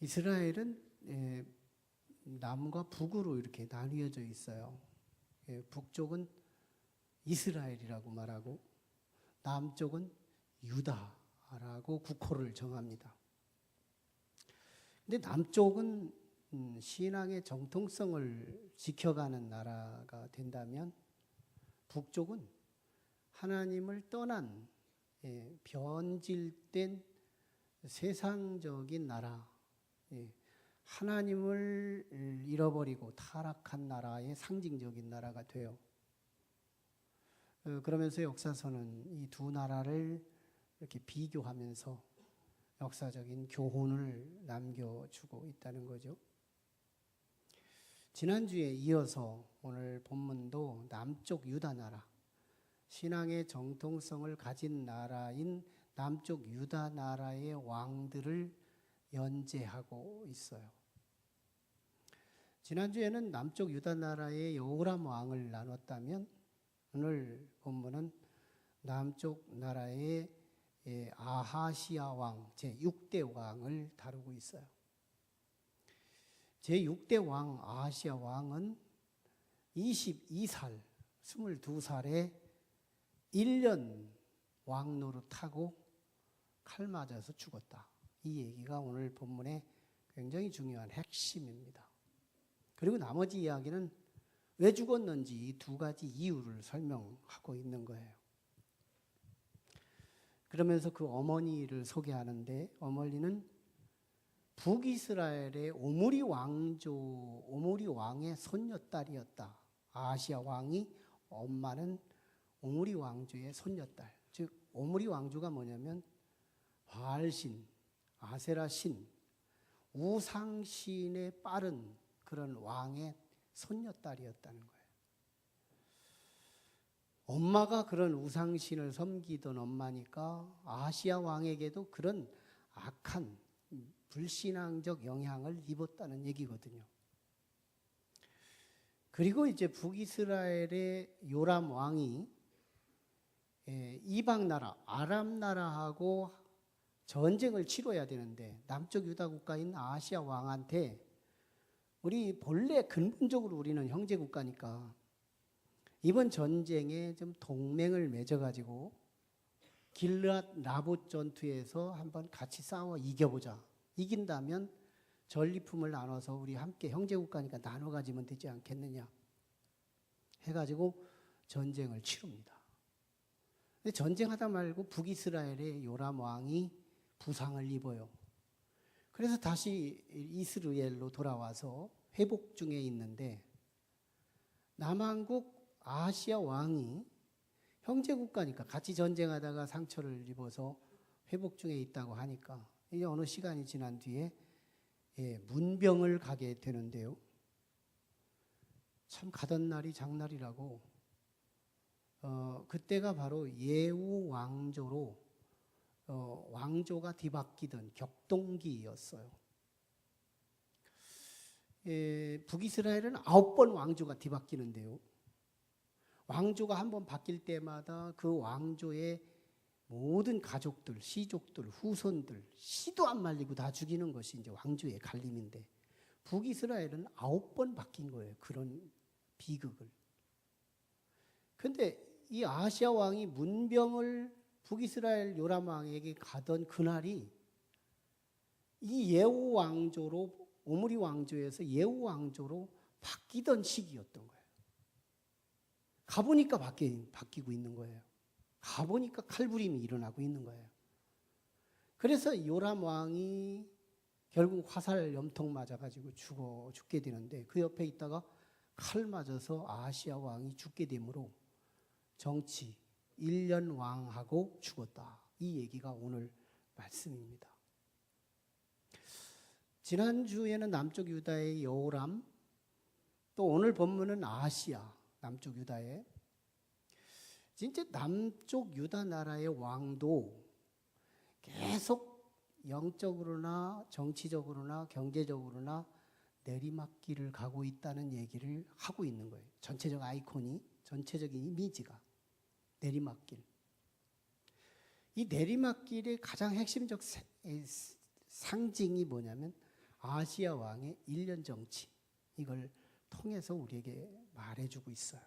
이스라엘은 남과 북으로 이렇게 나뉘어져 있어요. 북쪽은 이스라엘이라고 말하고 남쪽은 유다라고 국호를 정합니다. 근데 남쪽은 신앙의 정통성을 지켜가는 나라가 된다면 북쪽은 하나님을 떠난 변질된 세상적인 나라, 하나님을 잃어버리고 타락한 나라의 상징적인 나라가 돼요. 그러면서 역사서는 이 두 나라를 이렇게 비교하면서 역사적인 교훈을 남겨주고 있다는 거죠. 지난주에 이어서 오늘 본문도 남쪽 유다 나라, 신앙의 정통성을 가진 나라인 남쪽 유다 나라의 왕들을 연재하고 있어요. 지난주에는 남쪽 유다 나라의 여호람 왕을 나눴다면 오늘 본문은 남쪽 나라의 아하시야 왕, 제6대 왕을 다루고 있어요. 제6대 왕 아하시야 왕은 22살, 22살에 1년 왕 노릇하고 칼 맞아서 죽었다. 이 얘기가 오늘 본문의 굉장히 중요한 핵심입니다. 그리고 나머지 이야기는 왜 죽었는지 이 두 가지 이유를 설명하고 있는 거예요. 그러면서 그 어머니를 소개하는데 어머니는 북이스라엘의 오므리 왕의 손녀딸이었다. 아하시야 왕이 엄마는 오므리 왕조의 손녀딸. 즉 오므리 왕조가 뭐냐면 바알신, 아세라신, 우상신에 빠른 그런 왕의 손녀딸이었다는 거예요. 엄마가 그런 우상신을 섬기던 엄마니까 아하시야 왕에게도 그런 악한 불신앙적 영향을 입었다는 얘기거든요. 그리고 이제 북이스라엘의 요람 왕이 이방 나라, 아람 나라하고 전쟁을 치러야 되는데 남쪽 유다 국가인 아하시야 왕한테 우리 본래 근본적으로 우리는 형제 국가니까 이번 전쟁에 좀 동맹을 맺어가지고 길르앗 라봇 전투에서 한번 같이 싸워 이겨보자. 이긴다면 전리품을 나눠서 우리 함께 형제 국가니까 나눠 가지면 되지 않겠느냐 해가지고 전쟁을 치릅니다. 근데 전쟁하다 말고 북이스라엘의 요람 왕이 부상을 입어요. 그래서 다시 이스라엘로 돌아와서 회복 중에 있는데 남한국 아하시야 왕이 형제 국가니까 같이 전쟁하다가 상처를 입어서 회복 중에 있다고 하니까 이제 어느 시간이 지난 뒤에 문병을 가게 되는데요. 참 가던 날이 장날이라고 그때가 바로 예후 왕조로 왕조가 뒤바뀌던 격동기였어요. 북이스라엘은 9번 왕조가 뒤바뀌는데요. 왕조가 한 번 바뀔 때마다 그 왕조의 모든 가족들, 시족들, 후손들 씨도 안 말리고 다 죽이는 것이 이제 왕조의 갈림인데 북이스라엘은 9번 바뀐 거예요. 그런 비극을. 그런데 이 아하시야 왕이 문병을 북이스라엘 요람 왕에게 가던 그날이 이 예후 왕조로 오므리 왕조에서 예후 왕조로 바뀌던 시기였던 거예요. 가보니까 바뀌고 있는 거예요. 가보니까 칼부림이 일어나고 있는 거예요. 그래서 요람 왕이 결국 화살 염통 맞아가지고 죽게 되는데 그 옆에 있다가 칼 맞아서 아하시야 왕이 죽게 되므로 정치 1년 왕하고 죽었다. 이 얘기가 오늘 말씀입니다. 지난주에는 남쪽 유다의 여호람, 또 오늘 본문은 아하시야, 남쪽 유다의. 진짜 남쪽 유다 나라의 왕도 계속 영적으로나 정치적으로나 경제적으로나 내리막길을 가고 있다는 얘기를 하고 있는 거예요. 전체적 아이콘이, 전체적인 이미지가 내리막길. 이 내리막길의 가장 핵심적 상징이 뭐냐면 아시아 왕의 일련 정치, 이걸 통해서 우리에게 말해주고 있어요.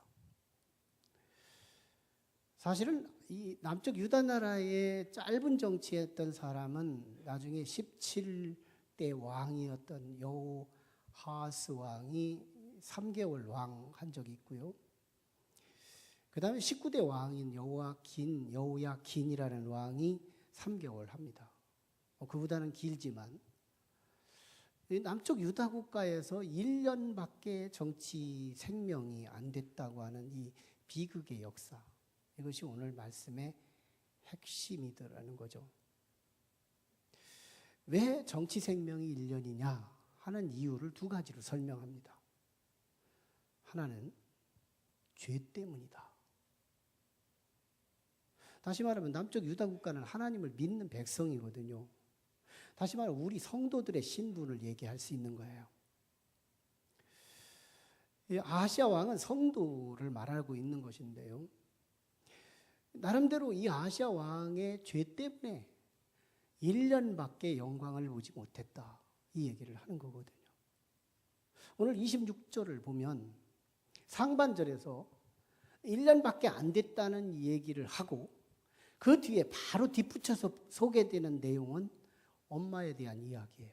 사실은 이 남쪽 유다 나라의 짧은 정치했던 사람은 나중에 17대 왕이었던 여호하스 왕이 3개월 왕 한 적이 있고요. 그 다음에 19대 왕인 여호야긴이라는 왕이 3개월 합니다. 그보다는 길지만 남쪽 유다 국가에서 1년밖에 정치 생명이 안 됐다고 하는 이 비극의 역사, 이것이 오늘 말씀의 핵심이더라는 거죠. 왜 정치 생명이 1년이냐 하는 이유를 두 가지로 설명합니다. 하나는 죄 때문이다. 다시 말하면 남쪽 유다 국가는 하나님을 믿는 백성이거든요. 다시 말하면 우리 성도들의 신분을 얘기할 수 있는 거예요. 아시아 왕은 성도를 말하고 있는 것인데요. 나름대로 이 아시아 왕의 죄 때문에 1년밖에 영광을 보지 못했다, 이 얘기를 하는 거거든요. 오늘 26절을 보면 상반절에서 1년밖에 안 됐다는 얘기를 하고 그 뒤에 바로 뒷붙여서 소개되는 내용은 엄마에 대한 이야기예요.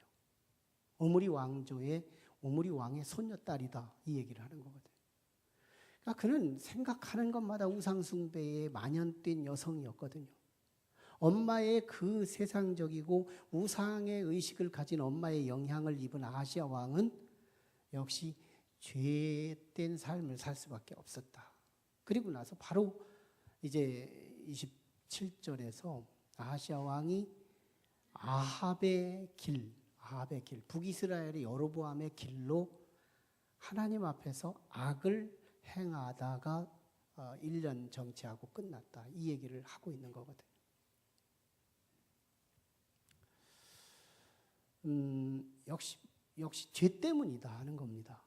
오므리 왕의 손녀딸이다, 이 얘기를 하는 거거든요. 그러니까 그는 생각하는 것마다 우상숭배에 만연된 여성이었거든요. 엄마의 그 세상적이고 우상의 의식을 가진 엄마의 영향을 입은 아시아 왕은 역시 죄된 삶을 살 수밖에 없었다. 그리고 나서 바로 이제 27절에서 아시아 왕이 아합의 길, 북이스라엘의 여로보암의 길로 하나님 앞에서 악을 행하다가 1년 정치하고 끝났다, 이 얘기를 하고 있는 거거든요. 역시 죄 때문이다 하는 겁니다.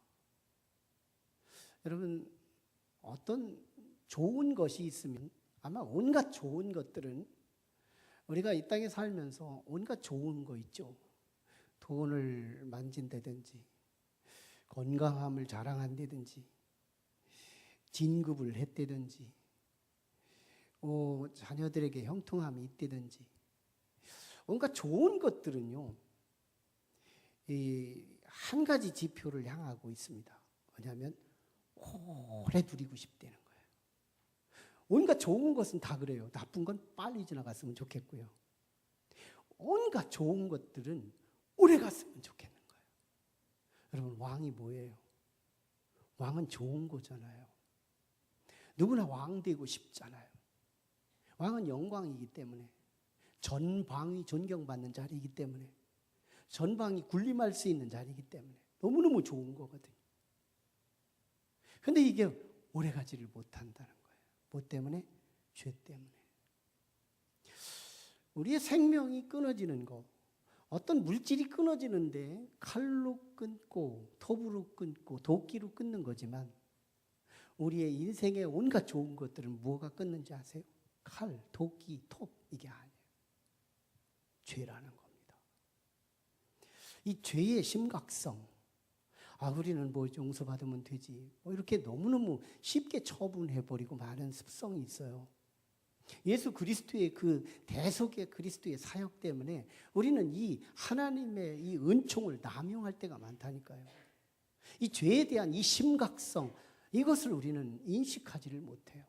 여러분, 어떤 좋은 것이 있으면 아마 온갖 좋은 것들은 우리가 이 땅에 살면서 온갖 좋은 거 있죠. 돈을 만진다든지 건강함을 자랑한다든지 진급을 했다든지 자녀들에게 형통함이 있다든지 온갖 좋은 것들은요, 한 가지 지표를 향하고 있습니다. 뭐냐면 오래 누리고 싶다는 거예요. 온갖 좋은 것은 다 그래요. 나쁜 건 빨리 지나갔으면 좋겠고요. 온갖 좋은 것들은 오래 갔으면 좋겠는 거예요. 여러분, 왕이 뭐예요? 왕은 좋은 거잖아요. 누구나 왕 되고 싶잖아요. 왕은 영광이기 때문에, 전방위 존경받는 자리이기 때문에, 전방위 군림할 수 있는 자리이기 때문에 너무너무 좋은 거거든요. 그런데 이게 오래가지를 못한다는 거예요. 뭐 때문에? 죄 때문에. 우리의 생명이 끊어지는 거, 어떤 물질이 끊어지는데 칼로 끊고 톱으로 끊고 도끼로 끊는 거지만 우리의 인생의 온갖 좋은 것들은 뭐가 끊는지 아세요? 칼, 도끼, 톱, 이게 아니에요. 죄라는 겁니다. 이 죄의 심각성, 우리는 뭐 용서받으면 되지, 이렇게 너무너무 쉽게 처분해버리고 마는 습성이 있어요. 예수 그리스도의 그 대속의 그리스도의 사역 때문에 우리는 이 하나님의 이 은총을 남용할 때가 많다니까요. 이 죄에 대한 이 심각성, 이것을 우리는 인식하지를 못해요.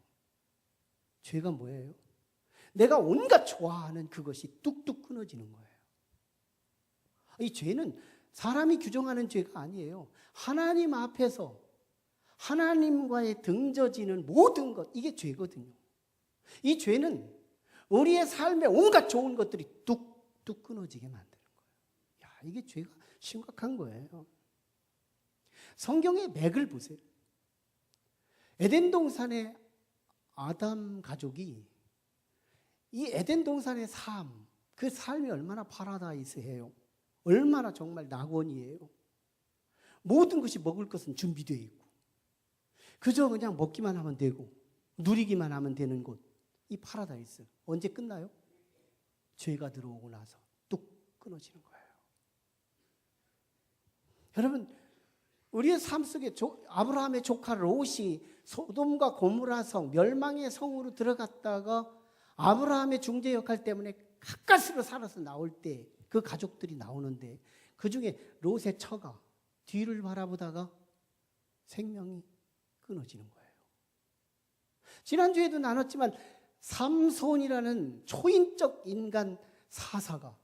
죄가 뭐예요? 내가 온갖 좋아하는 그것이 뚝뚝 끊어지는 거예요. 이 죄는 사람이 규정하는 죄가 아니에요. 하나님 앞에서 하나님과의 등져지는 모든 것, 이게 죄거든요. 이 죄는 우리의 삶에 온갖 좋은 것들이 뚝뚝 끊어지게 만드는 거예요. 이게 죄가 심각한 거예요. 성경의 맥을 보세요. 에덴 동산의 아담 가족이 이 에덴 동산의 삶, 그 삶이 얼마나 파라다이스해요. 얼마나 정말 낙원이에요. 모든 것이 먹을 것은 준비되어 있고 그저 그냥 먹기만 하면 되고 누리기만 하면 되는 곳, 이 파라다이스 언제 끝나요? 죄가 들어오고 나서 뚝 끊어지는 거예요. 여러분, 우리의 삶 속에 아브라함의 조카 롯이 소돔과 고모라 성, 멸망의 성으로 들어갔다가 아브라함의 중재 역할 때문에 가까스로 살아서 나올 때 그 가족들이 나오는데 그중에 롯의 처가 뒤를 바라보다가 생명이 끊어지는 거예요. 지난주에도 나눴지만 삼손이라는 초인적 인간 사사가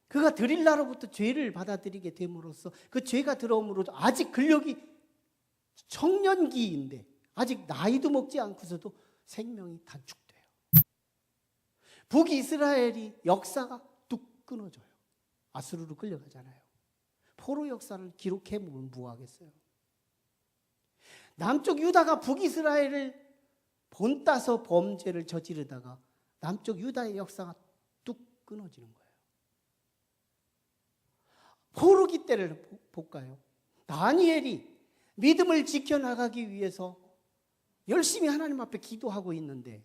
그가 드릴라로부터 죄를 받아들이게 됨으로써 그 죄가 들어옴으로 아직 근력이 청년기인데 아직 나이도 먹지 않고서도 생명이 단축돼요. 북이스라엘이 역사가 뚝 끊어져요. 아수르로 끌려가잖아요. 포로 역사를 기록해 보면 뭐하겠어요. 남쪽 유다가 북이스라엘을 본따서 범죄를 저지르다가 남쪽 유다의 역사가 뚝 끊어지는 거예요. 포로기 때를 볼까요? 다니엘이 믿음을 지켜나가기 위해서 열심히 하나님 앞에 기도하고 있는데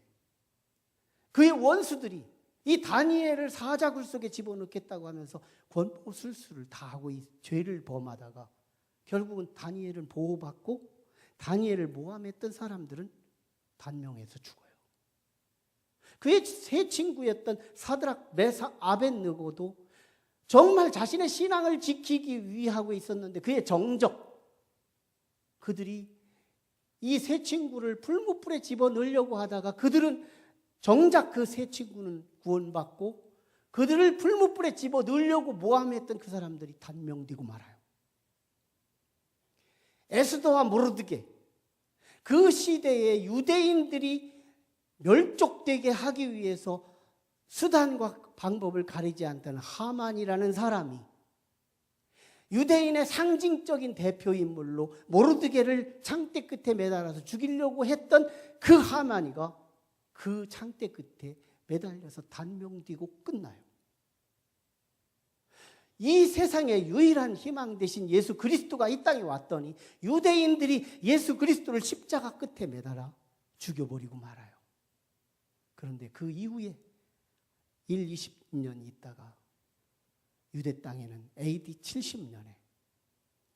그의 원수들이 이 다니엘을 사자굴 속에 집어넣겠다고 하면서 권모술수를 다 하고 죄를 범하다가 결국은 다니엘은 보호받고 다니엘을 모함했던 사람들은 단명해서 죽어요. 그의 세 친구였던 사드락, 메삭, 아벳느고도 정말 자신의 신앙을 지키기 위하고 있었는데 그의 정적, 그들이 이 세 친구를 풀무불에 집어넣으려고 하다가 그들은 정작 그 세 친구는 구원받고 그들을 풀무불에 집어넣으려고 모함했던 그 사람들이 단명되고 말아요. 에스더와 모르드게, 그 시대에 유대인들이 멸족되게 하기 위해서 수단과 방법을 가리지 않던 하만이라는 사람이 유대인의 상징적인 대표인물로 모르드게를 창대 끝에 매달아서 죽이려고 했던 그 하만이가 그 창대 끝에 매달려서 단명되고 끝나요. 이 세상의 유일한 희망 대신 예수 그리스도가 이 땅에 왔더니 유대인들이 예수 그리스도를 십자가 끝에 매달아 죽여버리고 말아요. 그런데 그 이후에 20년 있다가 유대 땅에는 AD 70년에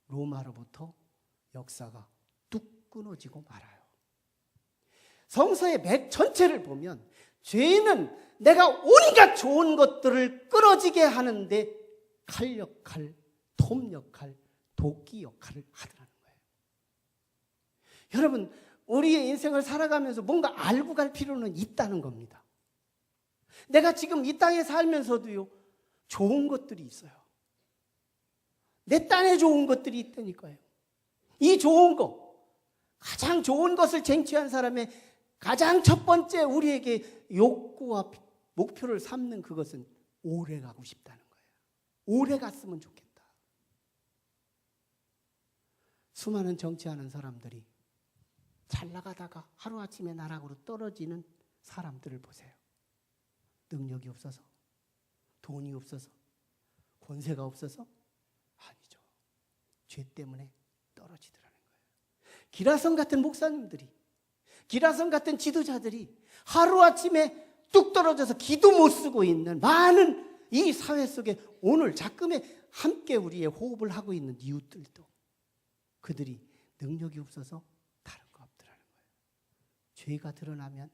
로마로부터 역사가 뚝 끊어지고 말아요. 성서의 맥 전체를 보면 죄는 내가 온갖 좋은 것들을 끊어지게 하는데 칼 역할, 톱 역할, 도끼 역할을 하더라는 거예요. 여러분, 우리의 인생을 살아가면서 뭔가 알고 갈 필요는 있다는 겁니다. 내가 지금 이 땅에 살면서도요, 좋은 것들이 있어요. 내 딴에 좋은 것들이 있다니까요. 이 좋은 거, 가장 좋은 것을 쟁취한 사람의 가장 첫 번째 우리에게 욕구와 목표를 삼는 그것은 오래 가고 싶다는 거예요. 오래 갔으면 좋겠다. 수많은 정치하는 사람들이 잘 나가다가 하루아침에 나락으로 떨어지는 사람들을 보세요. 능력이 없어서, 돈이 없어서, 권세가 없어서? 아니죠. 죄 때문에 떨어지더라는 거예요. 기라성 같은 목사님들이, 기라성 같은 지도자들이 하루아침에 뚝 떨어져서 기도 못 쓰고 있는 많은 이 사회 속에 오늘 작금에 함께 우리의 호흡을 하고 있는 이웃들도 그들이 능력이 없어서 다른 거 없더라는 거예요. 죄가 드러나면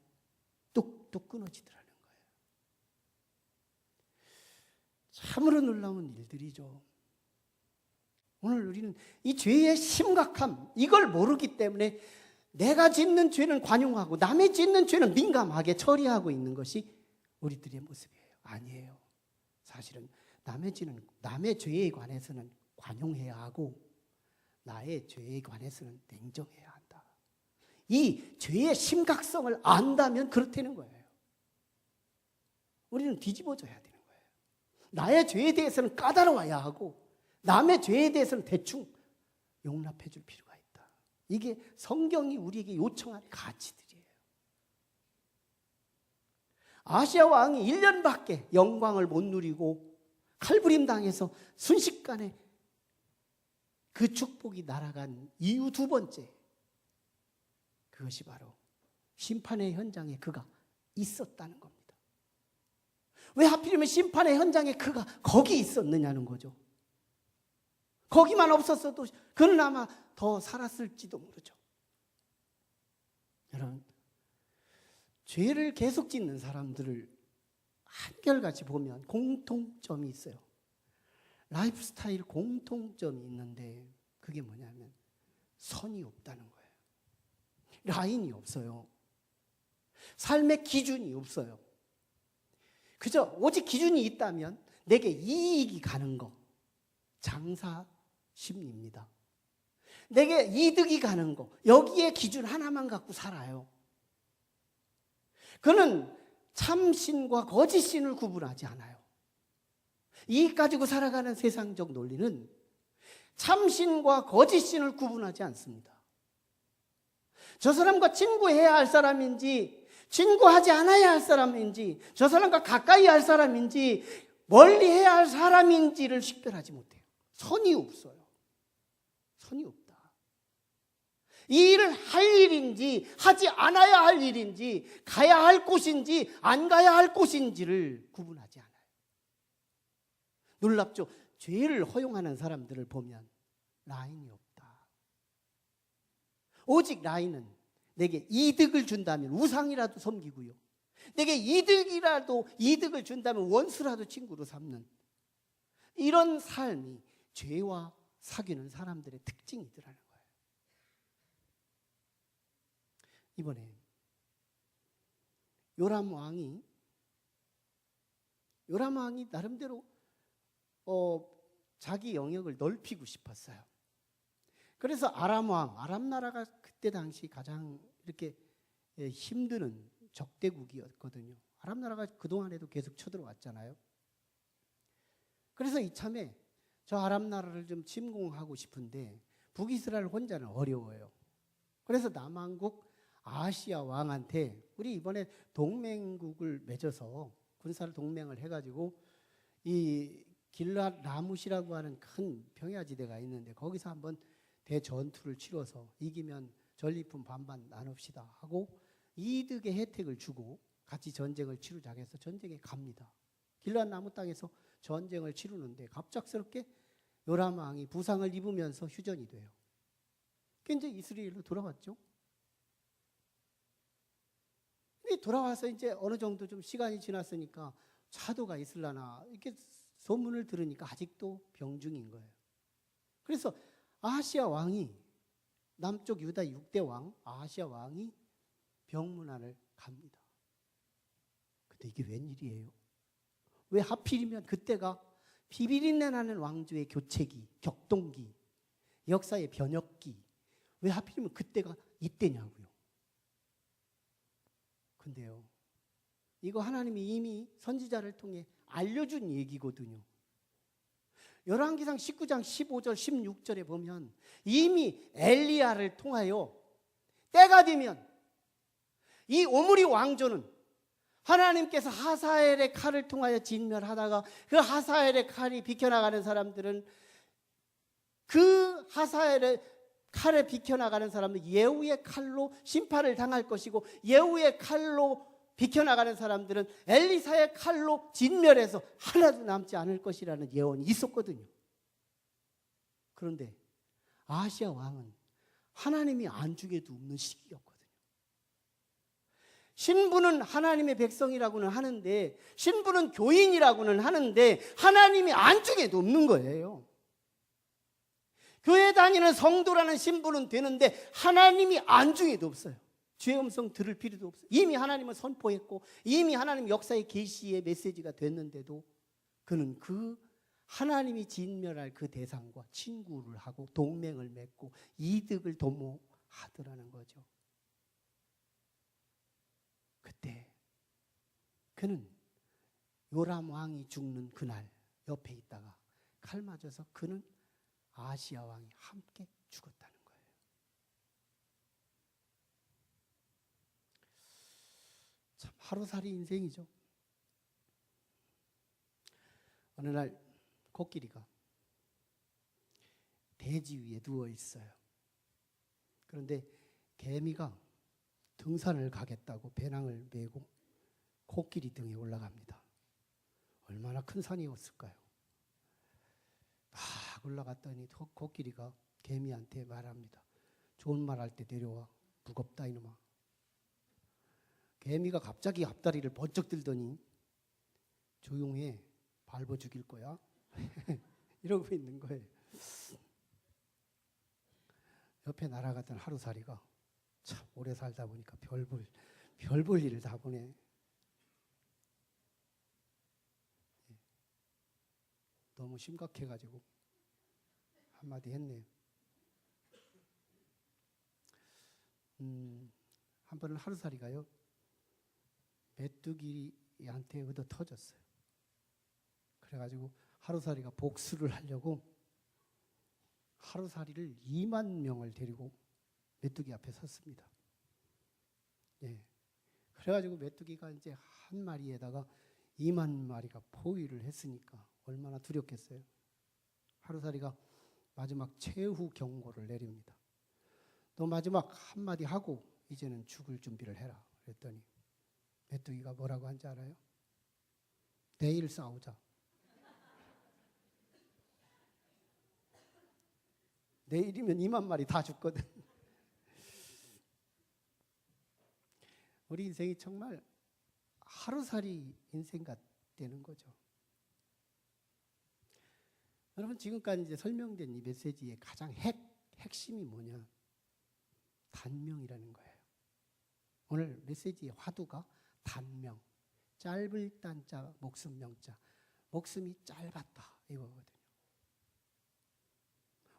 뚝뚝 끊어지더라는 거예요. 참으로 놀라운 일들이죠. 오늘 우리는 이 죄의 심각함, 이걸 모르기 때문에 내가 짓는 죄는 관용하고 남의 짓는 죄는 민감하게 처리하고 있는 것이 우리들의 모습이에요. 아니에요. 사실은 남의 죄에 관해서는 관용해야 하고 나의 죄에 관해서는 냉정해야 한다. 이 죄의 심각성을 안다면 그렇다는 거예요. 우리는 뒤집어져야 되는 거예요. 나의 죄에 대해서는 까다로워야 하고 남의 죄에 대해서는 대충 용납해 줄 필요가 있다. 이게 성경이 우리에게 요청하는 가치들이에요. 아시아 왕이 1년밖에 영광을 못 누리고 칼부림 당해서 순식간에 그 축복이 날아간 이유 두 번째, 그것이 바로 심판의 현장에 그가 있었다는 겁니다. 왜 하필이면 심판의 현장에 그가 거기 있었느냐는 거죠. 거기만 없었어도 그는 아마 더 살았을지도 모르죠. 여러분, 죄를 계속 짓는 사람들을 한결같이 보면 공통점이 있어요. 라이프 스타일 공통점이 있는데 그게 뭐냐면 선이 없다는 거예요. 라인이 없어요. 삶의 기준이 없어요. 그저 오직 기준이 있다면 내게 이익이 가는 거, 장사 심리입니다. 내게 이득이 가는 거, 여기에 기준 하나만 갖고 살아요. 그는 참신과 거짓신을 구분하지 않아요. 이익 가지고 살아가는 세상적 논리는 참신과 거짓신을 구분하지 않습니다. 저 사람과 친구해야 할 사람인지 친구하지 않아야 할 사람인지 저 사람과 가까이 할 사람인지 멀리 해야 할 사람인지를 식별하지 못해요. 선이 없어요. 선이 없다. 이 일을 할 일인지 하지 않아야 할 일인지 가야 할 곳인지 안 가야 할 곳인지를 구분하지 않아요. 놀랍죠? 죄를 허용하는 사람들을 보면 라인이 없다. 오직 라인은 내게 이득을 준다면 우상이라도 섬기고요. 내게 이득을 준다면 원수라도 친구로 삼는 이런 삶이 죄와 사귀는 사람들의 특징이더라는 거예요. 이번에 요람 왕이 나름대로 자기 영역을 넓히고 싶었어요. 그래서 아람 나라가 그때 당시 가장 이렇게 힘드는 적대국이었거든요. 아람 나라가 그동안에도 계속 쳐들어왔잖아요. 그래서 이참에 저 아람 나라를 좀 침공하고 싶은데 북이스라엘 혼자는 어려워요. 그래서 남한국 아시아 왕한테 우리 이번에 동맹국을 맺어서 군사를 동맹을 해가지고 이 길랏 라무시라고 하는 큰 평야지대가 있는데 거기서 한번 대전투를 치러서 이기면 전리품 반반 나눕시다 하고 이득의 혜택을 주고 같이 전쟁을 치르자고 해서 전쟁에 갑니다. 길랏 나무 땅에서 전쟁을 치르는데 갑작스럽게 요람 왕이 부상을 입으면서 휴전이 돼요. 이제 이스라엘로 돌아왔죠. 근데 돌아와서 이제 어느 정도 좀 시간이 지났으니까 차도가 있을라나 이렇게 소문을 들으니까 아직도 병중인 거예요. 그래서 아하시아 왕이 남쪽 유다 6대 왕 아하시아 왕이 병문안을 갑니다. 근데 이게 웬일이에요? 왜 하필이면 그때가 비비린내 나는 왕조의 교체기, 격동기, 역사의 변혁기, 왜 하필이면 그때가 이때냐고요. 근데요, 이거 하나님이 이미 선지자를 통해 알려준 얘기거든요. 열왕기상 19장 15절 16절에 보면 이미 엘리야를 통하여 때가 되면 이 오므리 왕조는 하나님께서 하사엘의 칼을 통하여 진멸하다가 그 하사엘의 칼이 비켜나가는 사람들은 그 하사엘의 칼에 비켜나가는 사람은 예후의 칼로 심판을 당할 것이고 예후의 칼로 비켜나가는 사람들은 엘리사의 칼로 진멸해서 하나도 남지 않을 것이라는 예언이 있었거든요. 그런데 아하시아 왕은 하나님이 안중에도 없는 시기였거든요. 신부는 하나님의 백성이라고는 하는데 신부는 교인이라고는 하는데 하나님이 안중에도 없는 거예요. 교회 다니는 성도라는 신분은 되는데 하나님이 안중에도 없어요. 주의 음성 들을 필요도 없어요. 이미 하나님은 선포했고 이미 하나님 역사의 계시의 메시지가 됐는데도 그는 그 하나님이 진멸할 그 대상과 친구를 하고 동맹을 맺고 이득을 도모하더라는 거죠. 그때 그는 요람 왕이 죽는 그날 옆에 있다가 칼 맞아서 그는 아시아 왕이 함께 죽었다는 거예요. 참 하루살이 인생이죠. 어느 날 코끼리가 대지 위에 누워 있어요. 그런데 개미가 등산을 가겠다고 배낭을 메고 코끼리 등에 올라갑니다. 얼마나 큰 산이었을까요? 막 올라갔더니 코끼리가 개미한테 말합니다. 좋은 말 할 때 내려와. 무겁다 이놈아. 개미가 갑자기 앞다리를 번쩍 들더니 조용해. 밟아 죽일 거야. 이러고 있는 거예요. 옆에 날아갔던 하루살이가 참 오래 살다 보니까 별 볼 일을 다 보네. 너무 심각해가지고 한마디 했네요. 한 번은 하루살이가요 메뚜기한테 얻어 터졌어요. 그래가지고 하루살이가 복수를 하려고 하루살이를 2만 명을 데리고 메뚜기 앞에 섰습니다. 예. 그래가지고 메뚜기가 이제 한 마리에다가 2만 마리가 포위를 했으니까 얼마나 두렵겠어요. 하루살이가 마지막 최후 경고를 내립니다. 너 마지막 한마디 하고 이제는 죽을 준비를 해라. 그랬더니 메뚜기가 뭐라고 한지 알아요? 내일 싸우자. 내일이면 2만 마리 다 죽거든. 우리 인생이 정말 하루살이 인생 같다는 거죠. 여러분 지금까지 이제 설명된 이 메시지의 가장 핵심이 뭐냐? 단명이라는 거예요. 오늘 메시지의 화두가 단명. 짧을 단자, 목숨 명자. 목숨이 짧았다 이거거든요.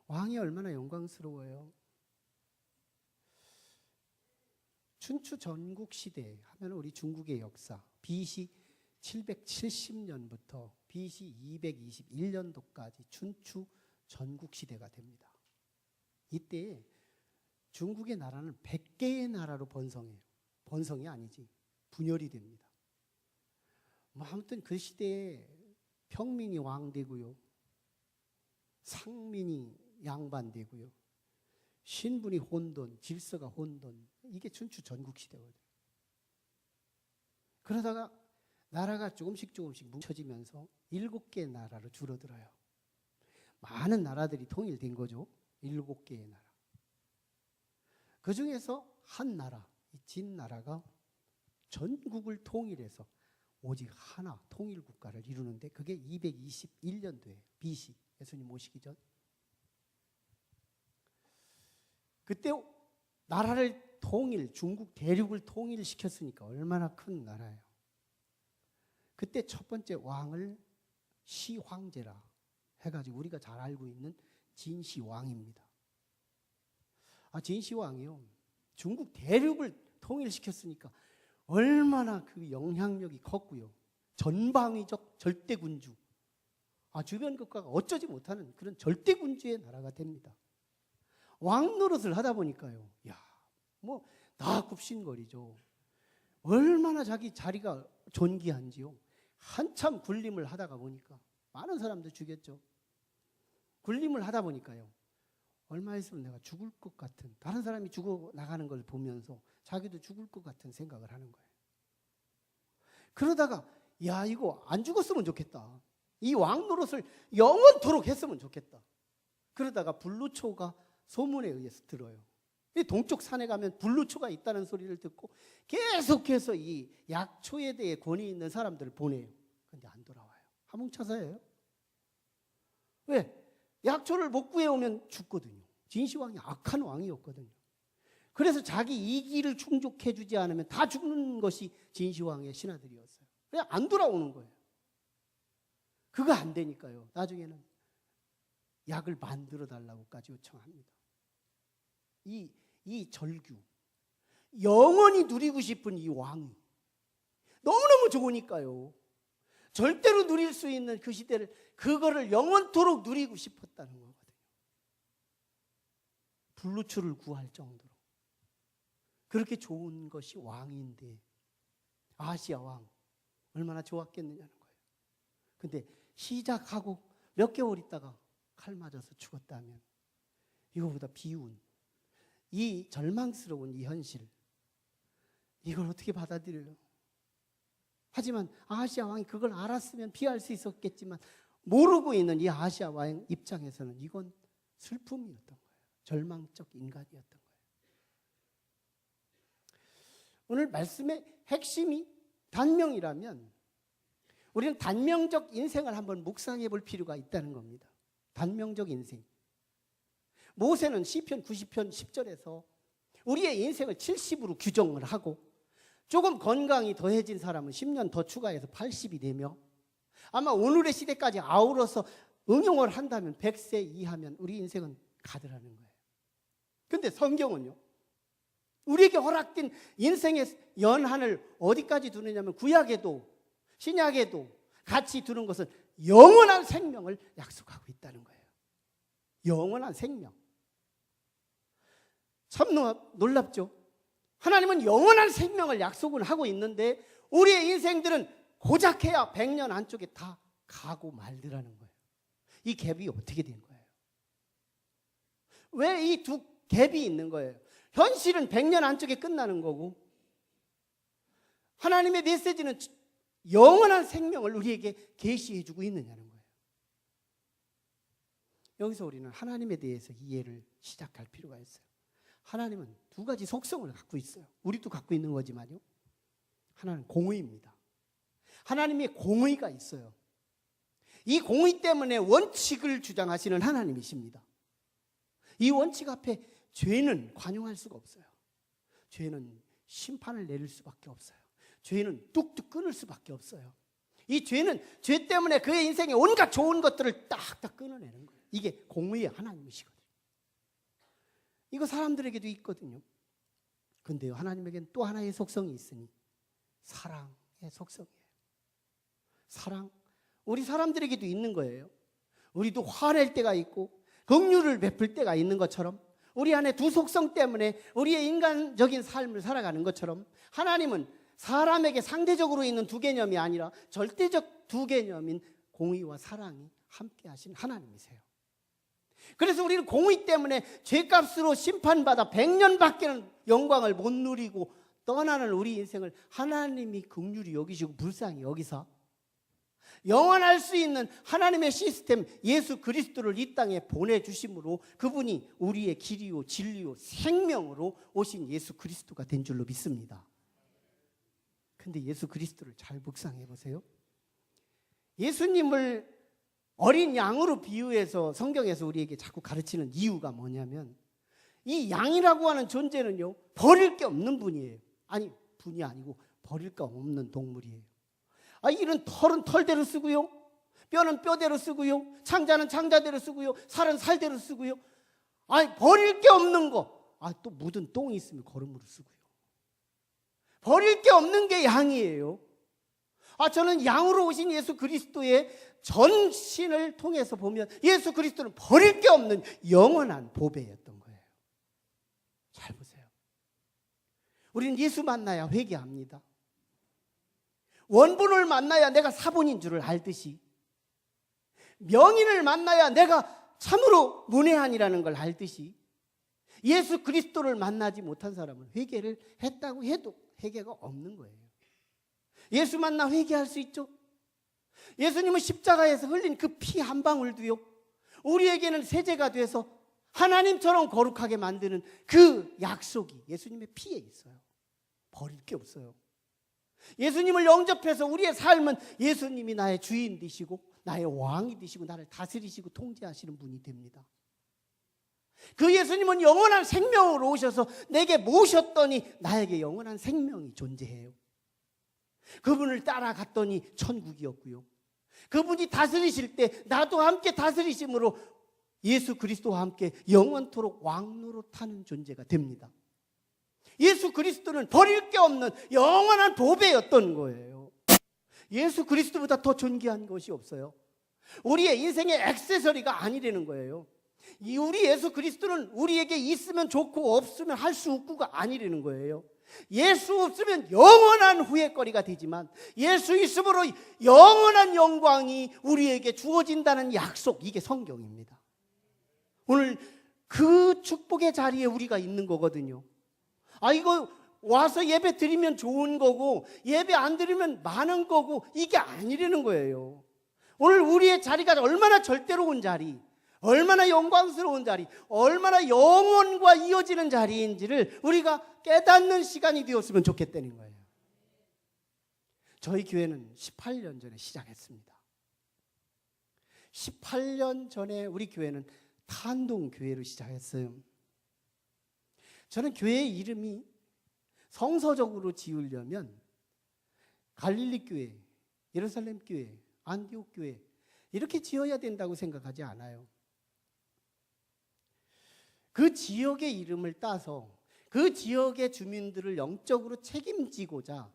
왕이 얼마나 영광스러워요. 춘추 전국시대 하면 우리 중국의 역사 BC 770년부터 BC 221년도까지 춘추 전국시대가 됩니다. 이때 중국의 나라는 100개의 나라로 번성해요. 번성이 아니지 분열이 됩니다. 아무튼 그 시대에 평민이 왕되고요. 상민이 양반되고요. 신분이 혼돈, 질서가 혼돈. 이게 춘추 전국시대거든요. 그러다가 나라가 조금씩 뭉쳐지면서 7개의 나라로 줄어들어요. 많은 나라들이 통일된 거죠. 7개의 나라. 그 중에서 한 나라, 이 진나라가 전국을 통일해서 오직 하나 통일국가를 이루는데 그게 221년도에 BC, 예수님 오시기 전. 그때 나라를 중국 대륙을 통일시켰으니까 얼마나 큰 나라예요. 그때 첫 번째 왕을 시황제라 해가지고 우리가 잘 알고 있는 진시황입니다. 진시황이요. 중국 대륙을 통일시켰으니까 얼마나 그 영향력이 컸고요. 전방위적 절대군주. 주변 국가가 어쩌지 못하는 그런 절대군주의 나라가 됩니다. 왕 노릇을 하다 보니까요. 다 굽신거리죠. 얼마나 자기 자리가 존귀한지요. 한참 군림을 하다가 보니까 많은 사람들 죽였죠. 군림을 하다 보니까요. 얼마 있으면 내가 죽을 것 같은, 다른 사람이 죽어 나가는 걸 보면서 자기도 죽을 것 같은 생각을 하는 거예요. 그러다가 이거 안 죽었으면 좋겠다. 이 왕 노릇을 영원토록 했으면 좋겠다. 그러다가 불루초가 소문에 의해서 들어요. 이 동쪽 산에 가면 불루초가 있다는 소리를 듣고 계속해서 이 약초에 대해 권위 있는 사람들을 보내요. 근데 안 돌아와요. 함흥차사예요. 왜? 약초를 못 구해오면 죽거든요. 진시황이 악한 왕이었거든요. 그래서 자기 이기를 충족해주지 않으면 다 죽는 것이 진시황의 신하들이었어요. 그냥 안 돌아오는 거예요. 그거 안 되니까요. 나중에는 약을 만들어 달라고까지 요청합니다. 이 절규, 영원히 누리고 싶은 이 왕이 너무너무 좋으니까요. 절대로 누릴 수 있는 그 시대를, 그거를 영원토록 누리고 싶었다는 거거든요. 불루초를 구할 정도로. 그렇게 좋은 것이 왕인데, 아시아 왕 얼마나 좋았겠느냐는 거예요. 근데 시작하고 몇 개월 있다가 칼 맞아서 죽었다면 이거보다 비운, 이 절망스러운 이 현실, 이걸 어떻게 받아들여요? 하지만 아시아 왕이 그걸 알았으면 피할 수 있었겠지만 모르고 있는 이 아시아 왕 입장에서는 이건 슬픔이었던 거예요. 절망적 인간이었던 거예요. 오늘 말씀의 핵심이 단명이라면 우리는 단명적 인생을 한번 묵상해 볼 필요가 있다는 겁니다. 단명적 인생. 모세는 시편 90편 10절에서 우리의 인생을 70으로 규정을 하고 조금 건강이 더해진 사람은 10년 더 추가해서 80이 되며 아마 오늘의 시대까지 아우러서 응용을 한다면 100세 이하면 우리 인생은 가더라는 거예요. 그런데 성경은요, 우리에게 허락된 인생의 연한을 어디까지 두느냐면 구약에도 신약에도 같이 두는 것은 영원한 생명을 약속하고 있다는 거예요. 영원한 생명. 참 놀랍죠? 하나님은 영원한 생명을 약속을 하고 있는데 우리의 인생들은 고작해야 100년 안쪽에 다 가고 말더라는 거예요. 이 갭이 어떻게 된 거예요? 왜 이 두 갭이 있는 거예요? 현실은 100년 안쪽에 끝나는 거고 하나님의 메시지는 영원한 생명을 우리에게 계시해 주고 있느냐는 거예요. 여기서 우리는 하나님에 대해서 이해를 시작할 필요가 있어요. 하나님은 두 가지 속성을 갖고 있어요. 우리도 갖고 있는 거지만요. 하나는 공의입니다. 하나님의 공의가 있어요. 이 공의 때문에 원칙을 주장하시는 하나님이십니다. 이 원칙 앞에 죄는 관용할 수가 없어요. 죄는 심판을 내릴 수밖에 없어요. 죄는 뚝뚝 끊을 수밖에 없어요. 이 죄는 죄 때문에 그의 인생에 온갖 좋은 것들을 딱딱 끊어내는 거예요. 이게 공의의 하나님이시거든요. 이거 사람들에게도 있거든요. 그런데 하나님에게는 또 하나의 속성이 있으니 사랑의 속성이에요. 사랑. 우리 사람들에게도 있는 거예요. 우리도 화낼 때가 있고 긍휼을 베풀 때가 있는 것처럼 우리 안에 두 속성 때문에 우리의 인간적인 삶을 살아가는 것처럼 하나님은 사람에게 상대적으로 있는 두 개념이 아니라 절대적 두 개념인 공의와 사랑이 함께 하신 하나님이세요. 그래서 우리는 공의 때문에 죄값으로 심판받아 100년밖에는 영광을 못 누리고 떠나는 우리 인생을 하나님이 긍휼히 여기시고 불쌍히 여기사 영원할 수 있는 하나님의 시스템 예수 그리스도를 이 땅에 보내주심으로 그분이 우리의 길이요 진리요 생명으로 오신 예수 그리스도가 된 줄로 믿습니다. 근데 예수 그리스도를 잘 묵상해 보세요. 예수님을 어린 양으로 비유해서 성경에서 우리에게 자꾸 가르치는 이유가 뭐냐면 이 양이라고 하는 존재는요 버릴 게 없는 분이에요. 아니 분이 아니고 버릴 게 없는 동물이에요. 이는 털은 털대로 쓰고요, 뼈는 뼈대로 쓰고요, 창자는 창자대로 쓰고요, 살은 살대로 쓰고요. 버릴 게 없는 거. 또 묻은 똥이 있으면 거름으로 쓰고요. 버릴 게 없는 게 양이에요. 저는 양으로 오신 예수 그리스도의 전신을 통해서 보면 예수 그리스도는 버릴 게 없는 영원한 보배였던 거예요. 잘 보세요. 우리는 예수 만나야 회개합니다. 원본을 만나야 내가 사본인 줄을 알듯이 명인을 만나야 내가 참으로 문외한이라는 걸 알듯이 예수 그리스도를 만나지 못한 사람은 회개를 했다고 해도 회개가 없는 거예요. 예수 만나 회개할 수 있죠. 예수님은 십자가에서 흘린 그 피 한 방울도요 우리에게는 세제가 돼서 하나님처럼 거룩하게 만드는 그 약속이 예수님의 피에 있어요. 버릴 게 없어요. 예수님을 영접해서 우리의 삶은 예수님이 나의 주인 되시고 나의 왕이 되시고 나를 다스리시고 통제하시는 분이 됩니다. 그 예수님은 영원한 생명으로 오셔서 내게 모셨더니 나에게 영원한 생명이 존재해요. 그분을 따라갔더니 천국이었고요. 그분이 다스리실 때 나도 함께 다스리심으로 예수 그리스도와 함께 영원토록 왕노릇하는 존재가 됩니다. 예수 그리스도는 버릴 게 없는 영원한 보배였던 거예요. 예수 그리스도보다 더 존귀한 것이 없어요. 우리의 인생의 액세서리가 아니라는 거예요. 우리 예수 그리스도는 우리에게 있으면 좋고 없으면 할 수 없고가 아니라는 거예요. 예수 없으면 영원한 후회거리가 되지만 예수 있음으로 영원한 영광이 우리에게 주어진다는 약속, 이게 성경입니다. 오늘 그 축복의 자리에 우리가 있는 거거든요. 이거 와서 예배 드리면 좋은 거고 예배 안 드리면 많은 거고 이게 아니라는 거예요. 오늘 우리의 자리가 얼마나 절대로운 자리, 얼마나 영광스러운 자리, 얼마나 영원과 이어지는 자리인지를 우리가 깨닫는 시간이 되었으면 좋겠다는 거예요. 저희 교회는 18년 전에 시작했습니다. 18년 전에 우리 교회는 탄동교회로 시작했어요. 저는 교회의 이름이 성서적으로 지으려면 갈릴리 교회, 예루살렘 교회, 안디옥 교회 이렇게 지어야 된다고 생각하지 않아요. 그 지역의 이름을 따서 그 지역의 주민들을 영적으로 책임지고자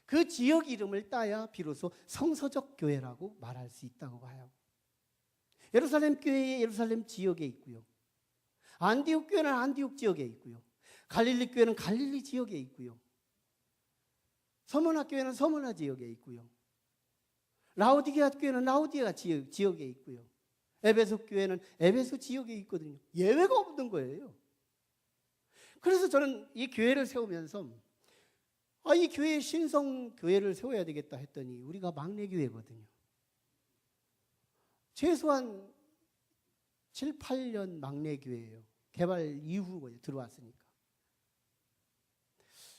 그 지역 이름을 따야 비로소 성서적 교회라고 말할 수 있다고 봐요. 예루살렘 교회에 예루살렘 지역에 있고요. 안디옥 교회는 안디옥 지역에 있고요. 갈릴리 교회는 갈릴리 지역에 있고요. 서머나 교회는 서머나 지역에 있고요. 라오디게아 교회는 라오디게아 지역에 있고요. 에베소 교회는 에베소 지역에 있거든요. 예외가 없는 거예요. 그래서 저는 이 교회를 세우면서 이 교회에 신성교회를 세워야 되겠다 했더니 우리가 막내 교회거든요. 최소한 7, 8년 막내 교회예요. 개발 이후에 들어왔으니까.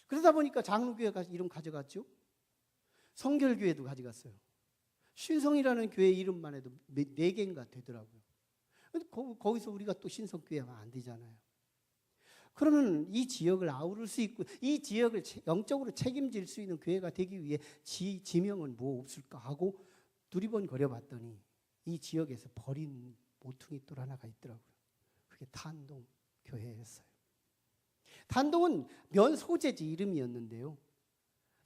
그러다 보니까 장로교회가 이름 가져갔죠. 성결교회도 가져갔어요. 신성이라는 교회 이름만 해도 4개인가 되더라고요. 거기서 우리가 또 신성교회하면 안 되잖아요. 그러면 이 지역을 아우를 수 있고 이 지역을 영적으로 책임질 수 있는 교회가 되기 위해 지명은 뭐 없을까 하고 두리번거려 봤더니 이 지역에서 버린 모퉁이 돌 하나가 있더라고요. 그게 탄동교회였어요. 탄동은 면 소재지 이름이었는데요.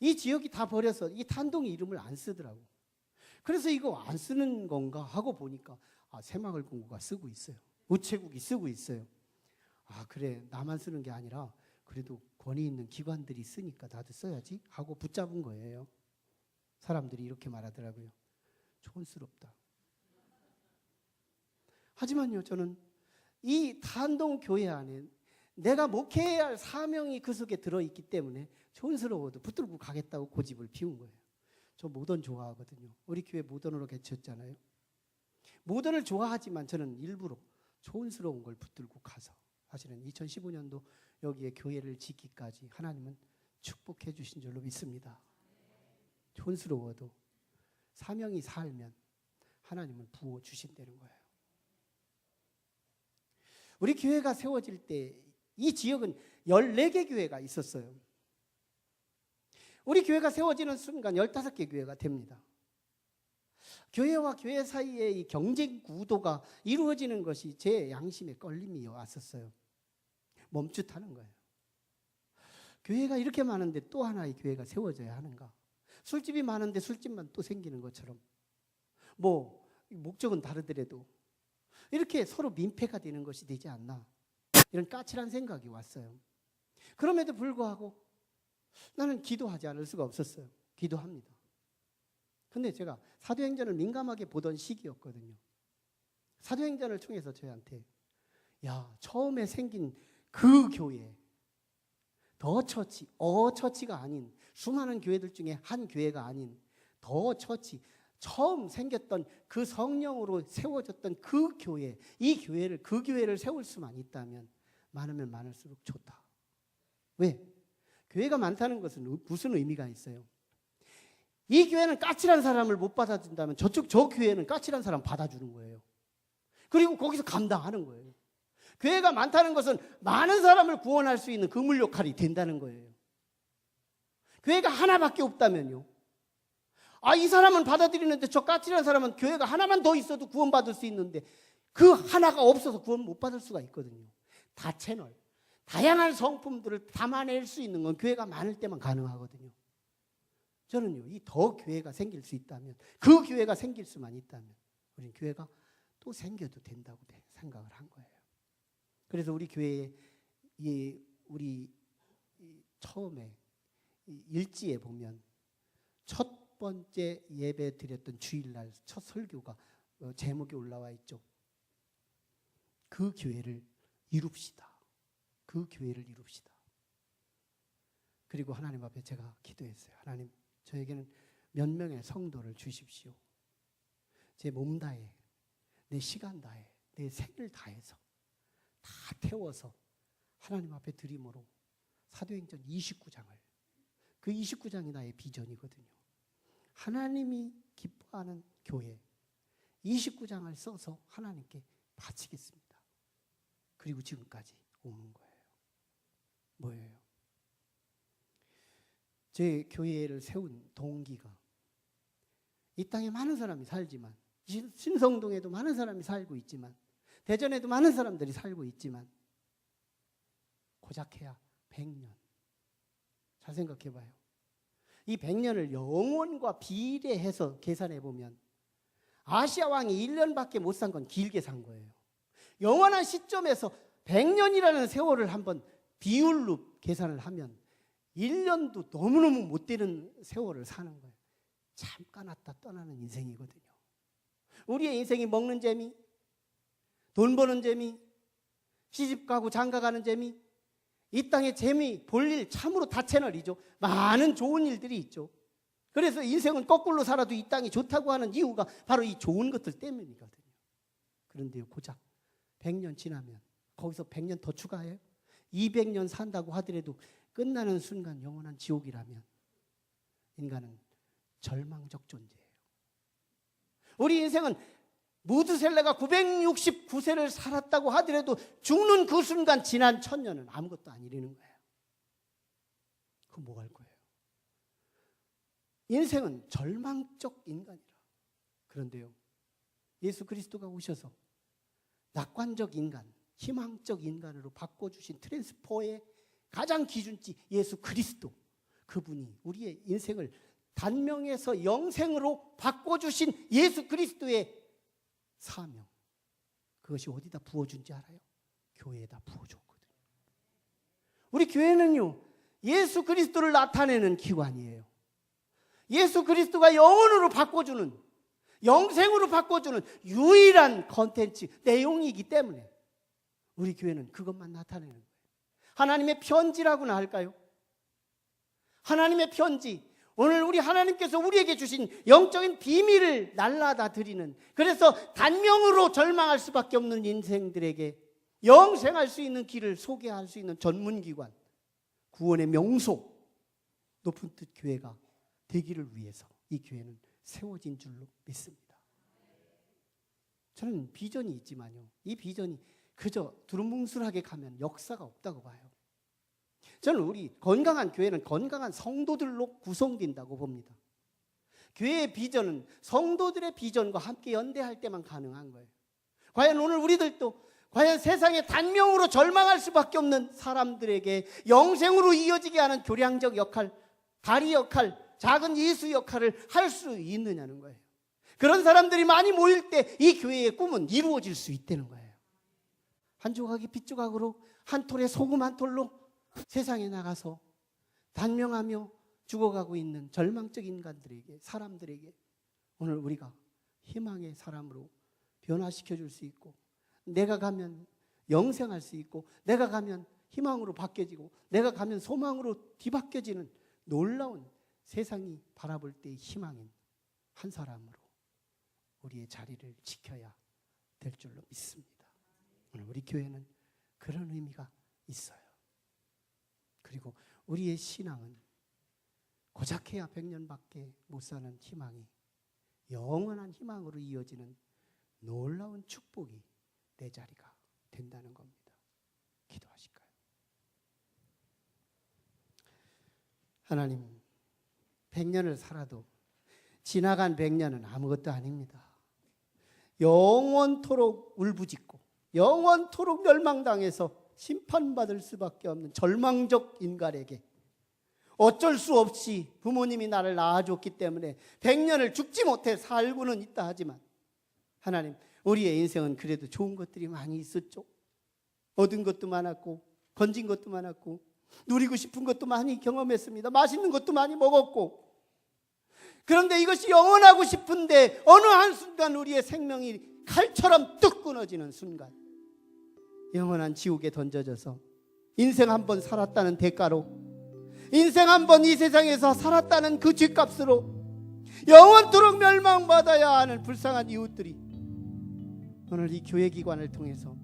이 지역이 다 버려서 이 탄동 이름을 안 쓰더라고요. 그래서 이거 안 쓰는 건가 하고 보니까 새마을금고가 쓰고 있어요. 우체국이 쓰고 있어요. 그래 나만 쓰는 게 아니라 그래도 권위 있는 기관들이 쓰니까 나도 써야지 하고 붙잡은 거예요. 사람들이 이렇게 말하더라고요. 촌스럽다. 하지만요, 저는 이 탄동교회 안에 내가 목회해야 할 사명이 그 속에 들어있기 때문에 촌스러워도 붙들고 가겠다고 고집을 피운 거예요. 저 모던 좋아하거든요. 우리 교회 모던으로 개쳤잖아요. 모던을 좋아하지만 저는 일부러 촌스러운 걸 붙들고 가서 사실은 2015년도 여기에 교회를 짓기까지 하나님은 축복해 주신 줄로 믿습니다. 촌스러워도 사명이 살면 하나님은 부어 주신다는 거예요. 우리 교회가 세워질 때 이 지역은 14개 교회가 있었어요. 우리 교회가 세워지는 순간 15개 교회가 됩니다. 교회와 교회 사이의 이 경쟁 구도가 이루어지는 것이 제 양심에 걸림이 왔었어요. 멈칫하는 거예요. 교회가 이렇게 많은데 또 하나의 교회가 세워져야 하는가? 술집이 많은데 술집만 또 생기는 것처럼 목적은 다르더라도 이렇게 서로 민폐가 되는 것이 되지 않나? 이런 까칠한 생각이 왔어요. 그럼에도 불구하고 나는 기도하지 않을 수가 없었어요. 기도합니다. 근데 제가 사도행전을 민감하게 보던 시기였거든요. 사도행전을 통해서 저희한테 처음에 생긴 그 교회 어처치가 아닌 수많은 교회들 중에 한 교회가 아닌 더처치 처음 생겼던 그 성령으로 세워졌던 그 교회 그 교회를 세울 수만 있다면 많으면 많을수록 좋다. 왜? 교회가 많다는 것은 무슨 의미가 있어요? 이 교회는 까칠한 사람을 못 받아준다면 저 교회는 까칠한 사람 받아주는 거예요. 그리고 거기서 감당하는 거예요. 교회가 많다는 것은 많은 사람을 구원할 수 있는 그물 역할이 된다는 거예요. 교회가 하나밖에 없다면요. 이 사람은 받아들이는데 저 까칠한 사람은 교회가 하나만 더 있어도 구원받을 수 있는데 그 하나가 없어서 구원 못 받을 수가 있거든요. 다채널, 다양한 성품들을 담아낼 수 있는 건 교회가 많을 때만 가능하거든요. 저는요, 이 더 교회가 생길 수 있다면, 그 교회가 생길 수만 있다면 우리는 교회가 또 생겨도 된다고 생각을 한 거예요. 그래서 우리 교회에 우리 처음에 일지에 보면 첫 번째 예배 드렸던 주일날 첫 설교가 제목이 올라와 있죠. 그 교회를 이룹시다. 그 교회를 이룹시다. 그리고 하나님 앞에 제가 기도했어요. 하나님, 저에게는 몇 명의 성도를 주십시오. 제 몸 다해, 내 시간 다해, 내 생을 다해서 다 태워서 하나님 앞에 드림으로 사도행전 29장을, 그 29장이 나의 비전이거든요. 하나님이 기뻐하는 교회 29장을 써서 하나님께 바치겠습니다. 그리고 지금까지 오는 거예요. 뭐예요? 제 교회를 세운 동기가, 이 땅에 많은 사람이 살지만, 신성동에도 많은 사람이 살고 있지만, 대전에도 많은 사람들이 살고 있지만, 고작해야 100년. 잘 생각해 봐요. 이 100년을 영원과 비례해서 계산해 보면 아시아 왕이 1년밖에 못 산 건 길게 산 거예요. 영원한 시점에서 100년이라는 세월을 한번 비율로 계산을 하면 1년도 너무너무 못 되는 세월을 사는 거예요. 잠깐 왔다 떠나는 인생이거든요. 우리의 인생이 먹는 재미, 돈 버는 재미, 시집 가고 장가 가는 재미, 이 땅의 재미, 볼일 참으로 다 채널이죠. 많은 좋은 일들이 있죠. 그래서 인생은 거꾸로 살아도 이 땅이 좋다고 하는 이유가 바로 이 좋은 것들 때문이거든요. 그런데요, 고작 100년 지나면 거기서 100년 더 추가해요. 200년 산다고 하더라도 끝나는 순간 영원한 지옥이라면 인간은 절망적 존재예요. 우리 인생은 무드셀라가 969세를 살았다고 하더라도 죽는 그 순간 지난 1000년은 아무것도 아니라는 거예요. 그럼 뭐 할 거예요? 인생은 절망적 인간이라. 그런데요, 예수 그리스도가 오셔서 낙관적 인간, 희망적 인간으로 바꿔주신 트랜스퍼의 가장 기준치 예수 그리스도, 그분이 우리의 인생을 단명에서 영생으로 바꿔주신 예수 그리스도의 사명, 그것이 어디다 부어준지 알아요? 교회에다 부어줬거든요. 우리 교회는요, 예수 그리스도를 나타내는 기관이에요. 예수 그리스도가 영혼으로 바꿔주는, 영생으로 바꿔주는 유일한 컨텐츠, 내용이기 때문에 우리 교회는 그것만 나타내는 거예요. 하나님의 편지라고나 할까요? 하나님의 편지, 오늘 우리 하나님께서 우리에게 주신 영적인 비밀을 날라다 드리는, 그래서 단명으로 절망할 수밖에 없는 인생들에게 영생할 수 있는 길을 소개할 수 있는 전문기관, 구원의 명소, 높은 뜻 교회가 되기를 위해서 이 교회는 세워진 줄로 믿습니다. 저는 비전이 있지만요, 이 비전이 그저 두루뭉술하게 가면 역사가 없다고 봐요. 저는 우리 건강한 교회는 건강한 성도들로 구성된다고 봅니다. 교회의 비전은 성도들의 비전과 함께 연대할 때만 가능한 거예요. 과연 오늘 우리들도 과연 세상에 단명으로 절망할 수밖에 없는 사람들에게 영생으로 이어지게 하는 교량적 역할, 다리 역할, 작은 예수 역할을 할 수 있느냐는 거예요. 그런 사람들이 많이 모일 때 이 교회의 꿈은 이루어질 수 있다는 거예요. 한 조각이 빗조각으로, 한 톨에 소금 한 톨로 세상에 나가서 단명하며 죽어가고 있는 절망적 인간들에게, 사람들에게 오늘 우리가 희망의 사람으로 변화시켜 줄 수 있고, 내가 가면 영생할 수 있고, 내가 가면 희망으로 바뀌어지고, 내가 가면 소망으로 뒤바뀌어지는 놀라운 세상이 바라볼 때의 희망인 한 사람으로 우리의 자리를 지켜야 될 줄로 믿습니다. 오늘 우리 교회는 그런 의미가 있어요. 그리고 우리의 신앙은 고작해야 100년밖에 못 사는 희망이 영원한 희망으로 이어지는 놀라운 축복이 내 자리가 된다는 겁니다. 기도하실까요? 하나님, 100년을 살아도 지나간 100년은 아무것도 아닙니다. 영원토록 울부짖고 영원토록 멸망당해서 심판받을 수밖에 없는 절망적 인간에게 어쩔 수 없이 부모님이 나를 낳아줬기 때문에 100년을 죽지 못해 살고는 있다 하지만, 하나님, 우리의 인생은 그래도 좋은 것들이 많이 있었죠. 얻은 것도 많았고, 건진 것도 많았고, 누리고 싶은 것도 많이 경험했습니다. 맛있는 것도 많이 먹었고, 그런데 이것이 영원하고 싶은데 어느 한순간 우리의 생명이 칼처럼 뚝 끊어지는 순간 영원한 지옥에 던져져서 인생 한 번 살았다는 대가로, 인생 한 번 이 세상에서 살았다는 그 죗값으로 영원토록 멸망받아야 하는 불쌍한 이웃들이 오늘 이 교회기관을 통해서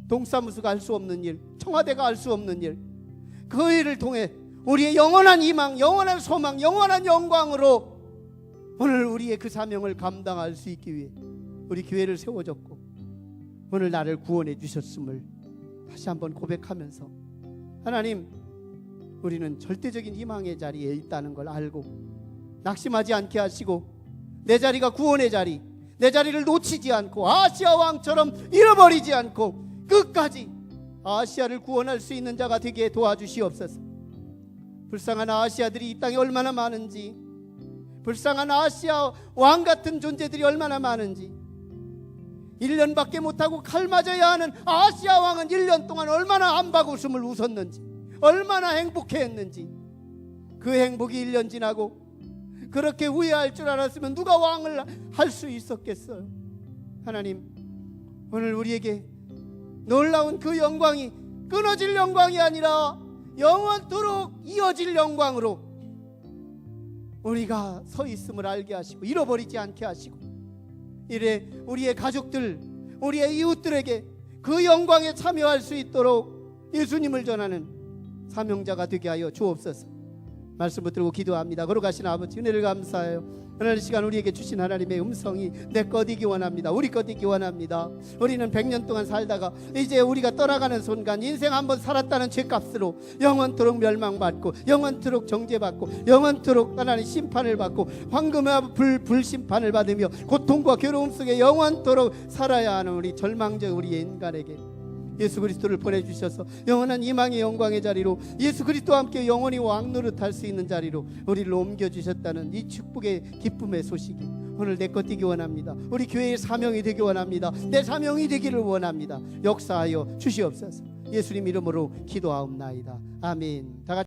동사무소가 할 수 없는 일, 청와대가 할 수 없는 일, 그 일을 통해 우리의 영원한 희망, 영원한 소망, 영원한 영광으로 오늘 우리의 그 사명을 감당할 수 있기 위해 우리 교회를 세워줬고 오늘 나를 구원해 주셨음을 다시 한번 고백하면서, 하나님, 우리는 절대적인 희망의 자리에 있다는 걸 알고 낙심하지 않게 하시고 내 자리가 구원의 자리, 내 자리를 놓치지 않고 아시아 왕처럼 잃어버리지 않고 끝까지 아시아를 구원할 수 있는 자가 되게 도와주시옵소서. 불쌍한 아시아들이 이 땅에 얼마나 많은지, 불쌍한 아시아 왕 같은 존재들이 얼마나 많은지, 1년밖에 못하고 칼 맞아야 하는 아시아 왕은 1년 동안 얼마나 안바웃음을 웃었는지, 얼마나 행복해했는지, 그 행복이 1년 지나고 그렇게 후회할 줄 알았으면 누가 왕을 할 수 있었겠어요. 하나님, 오늘 우리에게 놀라운 그 영광이 끊어질 영광이 아니라 영원토록 이어질 영광으로 우리가 서 있음을 알게 하시고 잃어버리지 않게 하시고, 이래 우리의 가족들, 우리의 이웃들에게 그 영광에 참여할 수 있도록 예수님을 전하는 사명자가 되게 하여 주옵소서. 말씀 붙들고 기도합니다. 걸어가신 아버지, 은혜를 감사해요. 오늘 시간 우리에게 주신 하나님의 음성이 내 것이기 원합니다. 우리 것이기 원합니다. 우리는 100년 동안 살다가 이제 우리가 떠나가는 순간 인생 한번 살았다는 죄값으로 영원토록 멸망받고 영원토록 정죄받고 영원토록 하나님 심판을 받고 황금의 불심판을 받으며 고통과 괴로움 속에 영원토록 살아야 하는 우리 절망적 우리의 인간에게 예수 그리스도를 보내주셔서 영원한 희망의 영광의 자리로, 예수 그리스도와 함께 영원히 왕노릇할 수 있는 자리로 우리를 옮겨주셨다는 이 축복의 기쁨의 소식이 오늘 내 것 되기 원합니다. 우리 교회의 사명이 되기 원합니다. 내 사명이 되기를 원합니다. 역사하여 주시옵소서. 예수님 이름으로 기도하옵나이다. 아멘. 다 같이